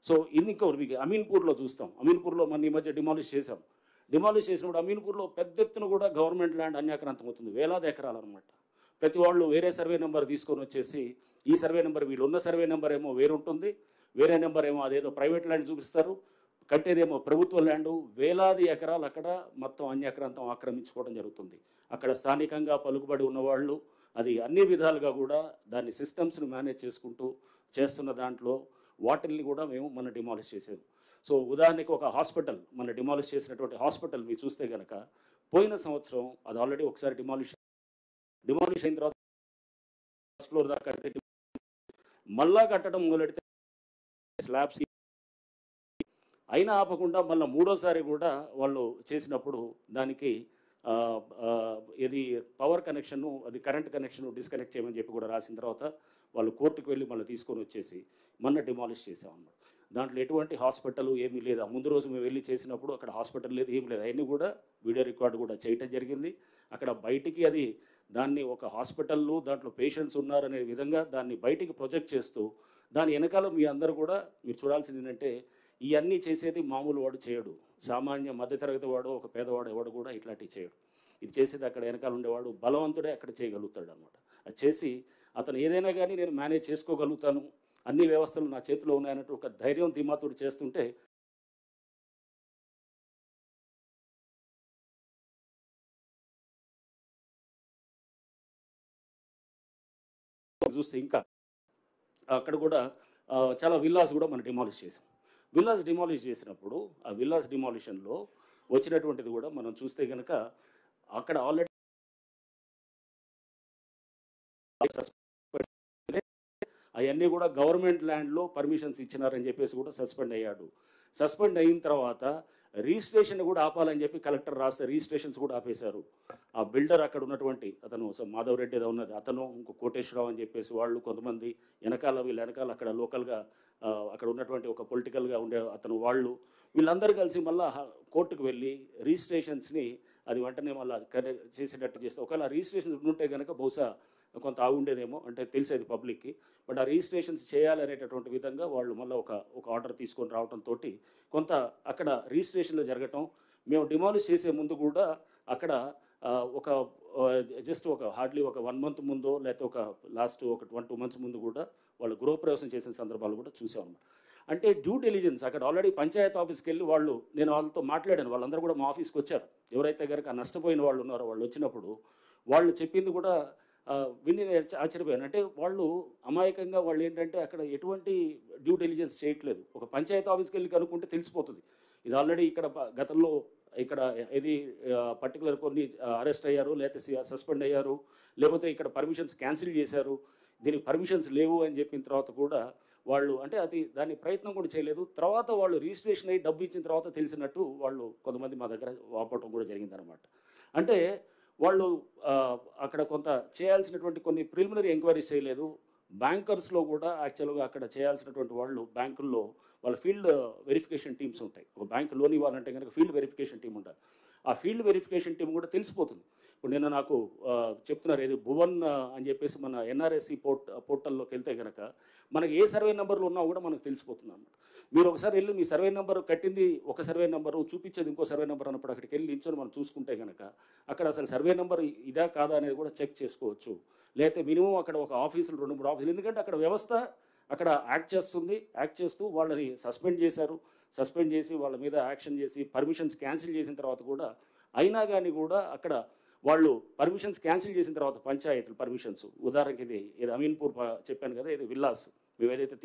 So ఇది ఇంకొకటి మీకు అమీన్పూర్లో చూస్తాం. అమీన్పూర్లో మన ఈ మధ్య డిమాలిష్ చేసాం. డిమాలిష్ చేసినప్పుడు అమీన్పూర్లో పెద్ద ఎత్తున కూడా గవర్నమెంట్ ల్యాండ్ అన్యాక్రాంతం అవుతుంది, వేలాది ఎకరాలు అనమాట. ప్రతి వాళ్ళు వేరే సర్వే నెంబర్ తీసుకొని వచ్చేసి ఈ సర్వే నెంబర్ వీళ్ళు ఉన్న సర్వే నెంబర్ ఏమో వేరుంటుంది, వేరే నెంబర్ ఏమో అదేదో ప్రైవేట్ ల్యాండ్ చూపిస్తారు, కట్టేదేమో ప్రభుత్వ ల్యాండు. వేలాది ఎకరాలు అక్కడ మొత్తం అన్యాక్రాంతం ఆక్రమించుకోవడం జరుగుతుంది. అక్కడ స్థానికంగా పలుకుబడి ఉన్నవాళ్ళు అది అన్ని విధాలుగా కూడా దాన్ని సిస్టమ్స్ని మేనేజ్ చేసుకుంటూ చేస్తున్న దాంట్లో వాటిల్ని కూడా మేము మన డిమాలిష్ చేసాము. సో ఉదాహరణకి ఒక హాస్పిటల్, మన డిమాలిష్ చేసినటువంటి హాస్పిటల్ మీరు చూస్తే కనుక పోయిన సంవత్సరం అది ఆల్రెడీ ఒకసారి డిమాలిష్ అయిన తర్వాత ఫస్ట్ ఫ్లోర్ దాకా కడితే మళ్ళా కట్టడం మొదలెడితే స్లాబ్స్ అయినా ఆపకుండా మళ్ళీ మూడోసారి కూడా వాళ్ళు చేసినప్పుడు దానికి ఇది పవర్ కనెక్షన్, అది కరెంట్ కనెక్షన్ డిస్కనెక్ట్ చేయమని చెప్పి కూడా రాసిన తర్వాత వాళ్ళు కోర్టుకు వెళ్ళి మళ్ళీ తీసుకొని వచ్చేసి మొన్న డిమాలిష్ చేసామన్నమాట. దాంట్లో ఎటువంటి హాస్పిటల్ ఏమీ లేదు. ముందు రోజు మేము వెళ్ళి చేసినప్పుడు అక్కడ హాస్పిటల్ లేదు, ఏం లేదు. అవన్నీ కూడా వీడియో రికార్డు కూడా చేయటం జరిగింది. అక్కడ బయటికి అది దాన్ని ఒక హాస్పిటల్లో దాంట్లో పేషెంట్స్ ఉన్నారనే విధంగా దాన్ని బయటికి ప్రొజెక్ట్ చేస్తూ దాని వెనకాల మీ అందరూ కూడా మీరు చూడాల్సింది ఏంటంటే ఇవన్నీ చేసేది మామూలు వాడు చేయడు, సామాన్య మధ్యతరగతి వాడు, ఒక పేదవాడు ఎవడు కూడా ఇట్లాంటివి చేయడు. ఇది చేసేది అక్కడ వెనకాల ఉండేవాడు బలవంతుడే అక్కడ చేయగలుగుతాడు అనమాట. అది చేసి అతను ఏదైనా కానీ నేను మేనేజ్ చేసుకోగలుగుతాను, అన్ని వ్యవస్థలు నా చేతిలో ఉన్నాయన్నట్టు ఒక ధైర్యం ధీమాతుడు చేస్తుంటే చూస్తే ఇంకా అక్కడ కూడా చాలా విల్లాస్ కూడా మనం డిమాలిష్ చేసాం. విల్లాస్ డిమాలిష్ చేసినప్పుడు ఆ విల్లాస్ డిమాలిషన్లో వచ్చినటువంటిది కూడా మనం చూస్తే కనుక అక్కడ ఆల్రెడీ అవన్నీ కూడా గవర్నమెంట్ ల్యాండ్లో పర్మిషన్స్ ఇచ్చినారని చెప్పేసి కూడా సస్పెండ్ అయ్యాడు. సస్పెండ్ అయిన తర్వాత రిజిస్ట్రేషన్ కూడా ఆపాలని చెప్పి కలెక్టర్ రాస్తే రిజిస్ట్రేషన్స్ కూడా ఆపేశారు. ఆ బిల్డర్ అక్కడ ఉన్నటువంటి అతను మాధవ్ రెడ్డి ఏదో ఉన్నది, అతను ఇంకో కోటేశ్వరరావు అని చెప్పేసి వాళ్ళు కొంతమంది వీళ్ళ వెనకాల అక్కడ లోకల్గా అక్కడ ఉన్నటువంటి ఒక పొలిటికల్గా ఉండే అతను వాళ్ళు వీళ్ళందరూ కలిసి మళ్ళీ కోర్టుకు వెళ్ళి రిజిస్ట్రేషన్స్ని అది వెంటనే మళ్ళీ చేసేటట్టు చేస్తే ఒకవేళ రిజిస్ట్రేషన్స్ ఉంటే కనుక బహుశా కొంత ఆగుండేదేమో, అంటే తెలిసేది పబ్లిక్కి. బట్ ఆ రిజిస్ట్రేషన్స్ చేయాలనేటటువంటి విధంగా వాళ్ళు మళ్ళీ ఒక ఆర్డర్ తీసుకొని రావడంతో కొంత అక్కడ రిజిస్ట్రేషన్లో జరగటం. మేము డిమాలిష్ చేసే ముందు కూడా అక్కడ ఒక జస్ట్ హార్డ్లీ ఒక 1 month ముందో లేకపోతే ఒక లాస్ట్ ఒక 1-2 months ముందు కూడా వాళ్ళు గృహప్రవేశం చేసిన సందర్భాలు కూడా చూసామన్నమాట. అంటే డ్యూ డెలిజెన్స్ అక్కడ ఆల్రెడీ పంచాయత్ ఆఫీస్కి వెళ్ళి వాళ్ళు, నేను వాళ్ళతో మాట్లాడాను, వాళ్ళందరూ కూడా మా ఆఫీస్కి వచ్చారు. ఎవరైతే కనుక నష్టపోయిన వాళ్ళు ఉన్నారో వాళ్ళు వచ్చినప్పుడు వాళ్ళు చెప్పింది కూడా విని ఆశ్చర్యపోయాను. అంటే వాళ్ళు అమాయకంగా వాళ్ళు ఏంటంటే అక్కడ ఎటువంటి డ్యూ డెలిజెన్స్ చేయట్లేదు. ఒక పంచాయత్ ఆఫీస్కి వెళ్ళి కనుక్కుంటే తెలిసిపోతుంది. ఇది ఆల్రెడీ ఇక్కడ గతంలో ఇక్కడ ఇది పర్టికులర్ కొన్ని అరెస్ట్ అయ్యారు, లేకపోతే సస్పెండ్ అయ్యారు, లేకపోతే ఇక్కడ పర్మిషన్స్ క్యాన్సిల్ చేశారు, దీనికి పర్మిషన్స్ లేవు అని చెప్పిన తర్వాత కూడా వాళ్ళు అంటే దాని ప్రయత్నం కూడా చేయలేదు. తర్వాత వాళ్ళు రిజిస్ట్రేషన్ అయ్యి డబ్బు ఇచ్చిన తర్వాత తెలిసినట్టు వాళ్ళు కొంతమంది మా దగ్గర వాపోవటం కూడా జరిగిందనమాట. అంటే వాళ్ళు అక్కడ కొంత చేయాల్సినటువంటి కొన్ని ప్రిలిమినరీ ఎంక్వైరీస్ చేయలేదు. బ్యాంకర్స్లో కూడా యాక్చువల్గా అక్కడ చేయాల్సినటువంటి వాళ్ళు బ్యాంకుల్లో వాళ్ళ ఫీల్డ్ వెరిఫికేషన్ టీమ్స్ ఉంటాయి. ఒక బ్యాంక్ లోన్ ఇవ్వాలంటే కనుక ఫీల్డ్ వెరిఫికేషన్ టీం ఉంటారు. ఆ ఫీల్డ్ వెరిఫికేషన్ టీం కూడా తెలిసిపోతుంది. ఇప్పుడు నిన్న నాకు చెప్తున్నారు ఏది భువన్ అని చెప్పేసి మన ఎన్ఆర్ఎస్సి పోర్టల్లోకి వెళ్తే కనుక మనకి ఏ సర్వే నెంబర్లు ఉన్నా కూడా మనకు తెలిసిపోతుంది అన్నమాట. మీరు ఒకసారి వెళ్ళి మీ సర్వే నెంబర్ కట్టింది ఒక సర్వే నెంబరు, చూపించేది ఇంకో సర్వే నెంబర్ అన్నప్పుడు అక్కడికి వెళ్ళి నించొని మనం చూసుకుంటే కనుక అక్కడ అసలు సర్వే నెంబర్ ఇదా కాదా అనేది కూడా చెక్ చేసుకోవచ్చు. లేకపోతే మినిమం అక్కడ ఒక ఆఫీసులు 2-3 ఆఫీసులు, ఎందుకంటే అక్కడ వ్యవస్థ అక్కడ యాక్ట్ చేస్తూ వాళ్ళని సస్పెండ్ చేశారు. సస్పెండ్ చేసి వాళ్ళ మీద యాక్షన్ చేసి పర్మిషన్స్ క్యాన్సిల్ చేసిన తర్వాత కూడా అయినా కానీ కూడా అక్కడ వాళ్ళు పర్మిషన్స్ క్యాన్సిల్ చేసిన తర్వాత పంచాయతీలు పర్మిషన్స్, ఉదాహరణకి ఇది అమీన్పూర్ చెప్పాను కదా, ఇది విల్లాస్ మేము ఏదైతే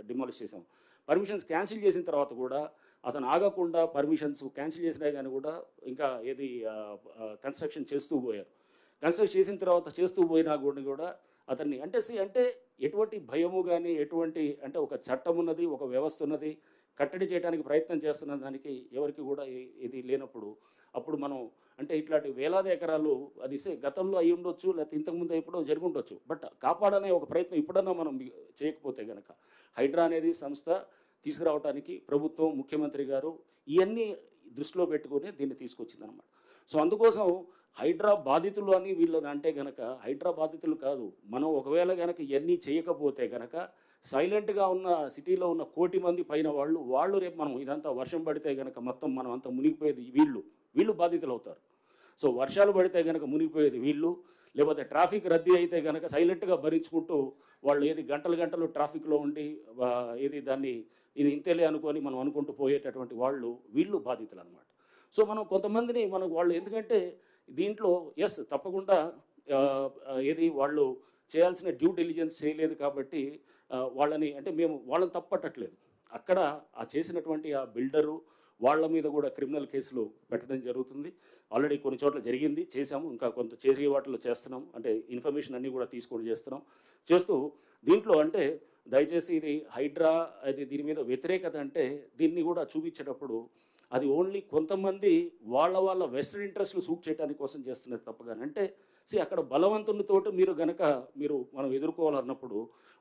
డిమాలిష్ చేసాము, పర్మిషన్స్ క్యాన్సిల్ చేసిన తర్వాత కూడా అతను ఆగకుండా పర్మిషన్స్ క్యాన్సిల్ చేసినా కానీ కూడా ఇంకా కన్స్ట్రక్షన్ చేస్తూ పోయారు. కన్స్ట్రక్ట్ చేసిన తర్వాత చేస్తూ పోయినా కూడా అతన్ని అంటే ఎటువంటి భయము కానీ ఎటువంటి అంటే ఒక చట్టం ఉన్నది, ఒక వ్యవస్థ ఉన్నది, కట్టడి చేయడానికి ప్రయత్నం చేస్తున్న దానికి ఎవరికి కూడా ఇది లేనప్పుడు అప్పుడు మనం అంటే ఇట్లాంటి వేలాది ఎకరాలు అది గతంలో అయి ఉండొచ్చు, లేకపోతే ఇంతకుముందు ఎప్పుడో జరిగి ఉండొచ్చు, బట్ కాపాడనే ఒక ప్రయత్నం ఇప్పుడన్నా మనం చేయకపోతే కనుక హైడ్రా అనేది సంస్థ తీసుకురావడానికి ప్రభుత్వం ముఖ్యమంత్రి గారు ఇవన్నీ దృష్టిలో పెట్టుకుని దీన్ని తీసుకొచ్చిందనమాట. సో అందుకోసం హైడ్రా బాధితులు అని వీళ్ళని అంటే కనుక హైడ్రా బాధితులు కాదు, మనం ఒకవేళ కనుక ఇవన్నీ చేయకపోతే కనుక సైలెంట్గా ఉన్న సిటీలో ఉన్న 1,00,00,000 మంది పైన వాళ్ళు రేపు మనం ఇదంతా వర్షం పడితే కనుక మొత్తం మనం అంతా మునిగిపోయేది వీళ్ళు బాధితులు అవుతారు. సో వర్షాలు పడితే కనుక మునిగిపోయేది వీళ్ళు, లేకపోతే ట్రాఫిక్ రద్దీ అయితే కనుక సైలెంట్గా భరించుకుంటూ వాళ్ళు ఏది గంటలు గంటలు ట్రాఫిక్లో ఉండి ఏది దాన్ని ఇది ఇంతేలే అనుకొని మనం అనుకుంటూ పోయేటటువంటి వీళ్ళు బాధితులు అనమాట. సో మనం కొంతమందిని వాళ్ళు ఎందుకంటే దీంట్లో తప్పకుండా ఏది వాళ్ళు చేయాల్సిన డ్యూ డిలిజెన్స్ చేయలేదు కాబట్టి వాళ్ళని అంటే మేము వాళ్ళని తప్పట్టట్లేదు. అక్కడ చేసినటువంటి ఆ బిల్డరు వాళ్ళ మీద కూడా క్రిమినల్ కేసులు పెట్టడం జరుగుతుంది. ఆల్రెడీ కొన్ని చోట్ల జరిగింది, చేసాము, ఇంకా కొంత చేరిగే వాటిలో చేస్తున్నాం. అంటే ఇన్ఫర్మేషన్ అన్నీ కూడా తీసుకొని చేస్తూ దీంట్లో అంటే దయచేసి ఇది హైడ్రా అది దీని మీద వ్యతిరేకత అంటే దీన్ని కూడా చూపించేటప్పుడు అది ఓన్లీ కొంతమంది వాళ్ళ వెస్టర్న్ ఇంట్రెస్ట్లు సూట్ చేయడానికి కోసం చేస్తున్నది తప్పగానే అంటే అక్కడ బలవంతునితోటి మనం ఎదుర్కోవాలన్నప్పుడు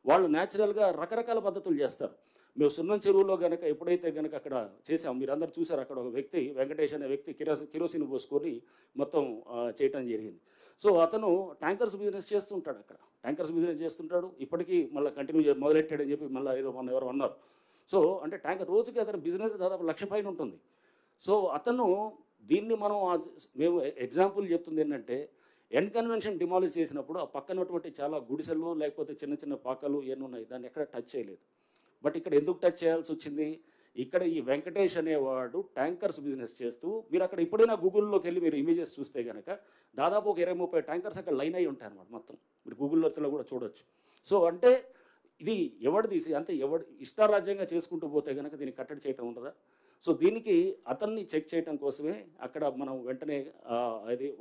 వాళ్ళు న్యాచురల్గా రకరకాల పద్ధతులు చేస్తారు. మేము సున్నం చెరువులో కనుక ఎప్పుడైతే కనుక అక్కడ చేసాం, మీరు అందరూ చూసారు, అక్కడ ఒక వ్యక్తి వెంకటేష్ అనే వ్యక్తి కిరోసిన్ పోసుకొని మొత్తం చేయటం జరిగింది. సో అతను ట్యాంకర్స్ బిజినెస్ చేస్తుంటాడు, అక్కడ ట్యాంకర్స్ బిజినెస్ చేస్తుంటాడు. ఇప్పటికీ మళ్ళీ కంటిన్యూ మొదలెట్టాడని చెప్పి మళ్ళీ ఏదో ఎవరు అన్నారు. సో అంటే ట్యాంకర్ రోజుకి అతని బిజినెస్ దాదాపు 1,00,000 పైన ఉంటుంది. సో అతను దీన్ని మేము ఎగ్జాంపుల్ చెప్తుంది ఏంటంటే కన్వెన్షన్ డిమాలిష్ చేసినప్పుడు ఆ పక్కనటువంటి చాలా గుడిసెలు లేకపోతే చిన్న చిన్న పాకలు ఏమి ఉన్నాయి దాన్ని ఎక్కడ టచ్ చేయలేదు. బట్ ఇక్కడ ఎందుకు టచ్ చేయాల్సి వచ్చింది? ఇక్కడ ఈ వెంకటేష్ అనేవాడు ట్యాంకర్స్ బిజినెస్ చేస్తూ మీరు అక్కడ ఇప్పుడైనా గూగుల్లోకి వెళ్ళి మీరు ఇమేజెస్ చూస్తే కనుక దాదాపు ఒక 20-30 ట్యాంకర్స్ అక్కడ లైన్ అయి ఉంటాయి అన్నమాట. మొత్తం మీరు గూగుల్లో కూడా చూడొచ్చు. సో అంటే ఇది తీసి అంటే ఇష్టారాజ్యంగా చేసుకుంటూ పోతే కనుక దీన్ని కట్టడి చేయటం ఉండదా? సో దీనికి అతన్ని చెక్ చేయడం కోసమే అక్కడ మనం వెంటనే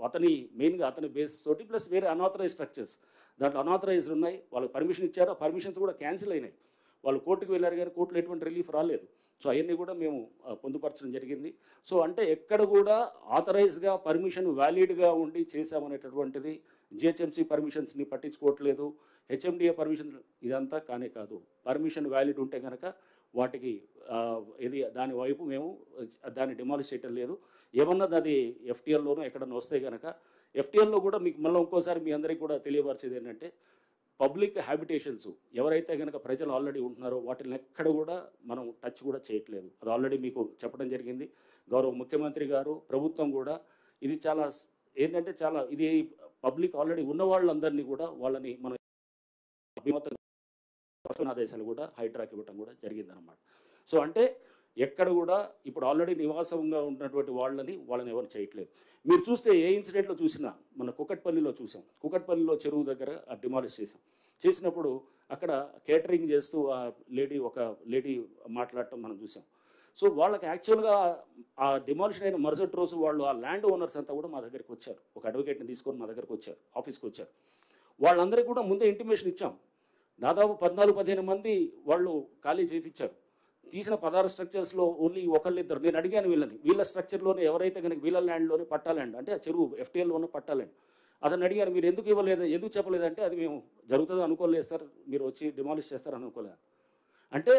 అతని మెయిన్గా అతని బేస్ తోటి ప్లస్ వేరే అన్ఆథరైజ్ స్ట్రక్చర్స్ దాంట్లో అన్ఆథరైజ్డ్ ఉన్నాయి. వాళ్ళకి పర్మిషన్ ఇచ్చారు, ఆ పర్మిషన్స్ కూడా క్యాన్సిల్ అయినాయి. వాళ్ళు కోర్టుకు వెళ్ళారు కానీ కోర్టులో ఎటువంటి రిలీఫ్ రాలేదు. సో అవన్నీ కూడా మేము పొందుపరచడం జరిగింది. సో అంటే ఎక్కడ కూడా ఆథరైజ్గా పర్మిషన్ వ్యాలిడ్గా ఉండి చేశామనేటటువంటిది జిహెచ్ఎంసీ పర్మిషన్స్ని పట్టించుకోవట్లేదు, హెచ్ఎండిఏ పర్మిషన్ ఇదంతా కానే కాదు. పర్మిషన్ వ్యాలిడ్ ఉంటే కనుక వాటికి దాని వైపు మేము దాన్ని డిమాలిష్ చేయటం లేదు. ఏమన్నా అది ఎఫ్టీఎల్లోనూ ఎక్కడన్నా వస్తే కనుక ఎఫ్టీఎల్లో కూడా మీకు మళ్ళీ ఇంకోసారి మీ అందరికీ కూడా తెలియపరిచేది ఏంటంటే పబ్లిక్ హ్యాబిటేషన్స్ ఎవరైతే కనుక ప్రజలు ఆల్రెడీ ఉంటున్నారో వాటిని ఎక్కడ కూడా మనం టచ్ కూడా చేయట్లేదు. అది ఆల్రెడీ మీకు చెప్పడం జరిగింది. గౌరవ ముఖ్యమంత్రి గారు ప్రభుత్వం కూడా ఇది చాలా ఇది పబ్లిక్ ఆల్రెడీ ఉన్న వాళ్ళందరినీ కూడా వాళ్ళని మన ఆదేశాలు కూడా హైడ్రాకి ఇవ్వటం కూడా జరిగిందనమాట. సో అంటే ఎక్కడ కూడా ఇప్పుడు ఆల్రెడీ నివాసంగా ఉన్నటువంటి వాళ్ళని ఎవరు చేయట్లేదు. మీరు చూస్తే ఏ ఇన్సిడెంట్లో చూసినా మన కుకట్పల్లిలో చూసాం. కుకట్పల్లిలో చెరువు దగ్గర డిమాలిష్ చేసినప్పుడు అక్కడ కేటరింగ్ చేస్తూ ఒక లేడీ మాట్లాడటం మనం చూసాం. సో వాళ్ళకి యాక్చువల్గా ఆ డిమాలిషన్ అయిన మరుసటి రోజు వాళ్ళు ఆ ల్యాండ్ ఓనర్స్ అంతా కూడా మా దగ్గరికి వచ్చారు. ఒక అడ్వకేట్ని తీసుకొని మా దగ్గరకు వచ్చారు, ఆఫీస్కి వచ్చారు. వాళ్ళందరికీ కూడా ముందే ఇంటిమేషన్ ఇచ్చాం. దాదాపు 14-15 మంది వాళ్ళు ఖాళీ చేయించారు. తీసిన 16 స్ట్రక్చర్స్లో ఓన్లీ ఒకళ్ళిద్దరు, నేను అడిగాను వీళ్ళ స్ట్రక్చర్లోనే ఎవరైతే కనుక వీళ్ళ ల్యాండ్లోనే పట్టా ల్యాండ్ అంటే ఆ చెరువు ఎఫ్టీఎల్లోనే పట్టా ల్యాండ్ అతను అడిగారు, మీరు ఎందుకు ఇవ్వలేదు, ఎందుకు చెప్పలేదంటే అది మేము జరుగుతుంది అనుకోలేదు సార్, మీరు వచ్చి డిమాలిష్ చేస్తారని అనుకోలేదు అంటే